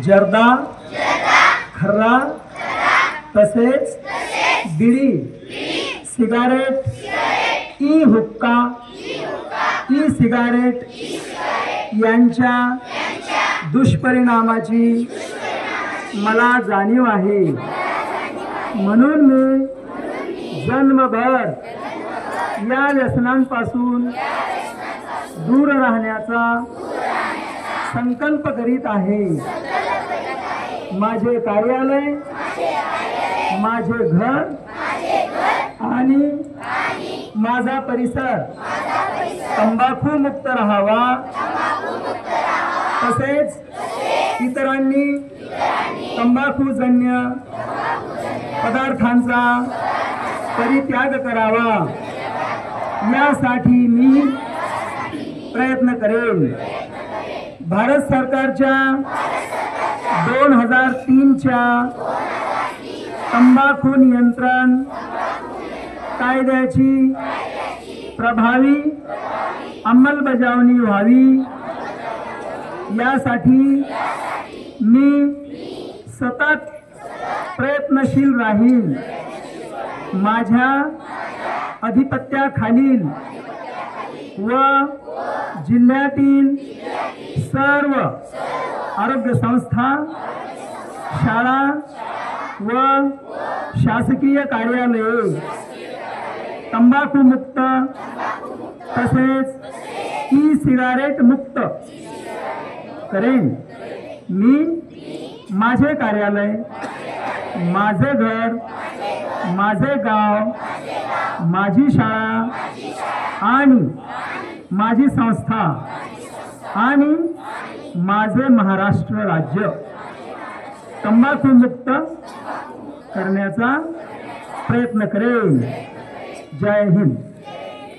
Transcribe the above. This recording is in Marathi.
जर्दा, खर्रा तसेच बिडी, सिगारेट, ई हुक्का, ई सिगारेट यांच्या दुष्परिणामाची मला जाणीव आहे। म्हणून मी जन्मभर या व्यसनांपासून दूर राहण्याचा संकल्प करीत आहे। माझे कार्यालय, माझे घर आणि माझा परिसर तंबाखू मुक्त राहावा, तसेच इतरांनी तंबाखूजन्य पदार्थांचा परित्याग करावा यासाठी मी प्रयत्न करेन। भारत सरकारच्या 2003 च्या तंबाखू नियंत्रण कायद्याची प्रभावी अंमलबजावणी व्हावी यासाठी मी सतत प्रयत्नशील राहीन। माझ्या अधिपत्याखालील व जिल्ह्यातील सर्व आरोग्य संस्था, शाळा व शासकीय कार्यालये तंबाखू मुक्त तसेच ई सिगारेट मुक्त करेन। मी माझे कार्यालय, माझे घर, माझे गाव, माझी शाळा आणि माझी संस्था आणि माझे महाराष्ट्र राज्य तंबाखू मुक्त करण्याचा प्रयत्न करेन। जय हिंद।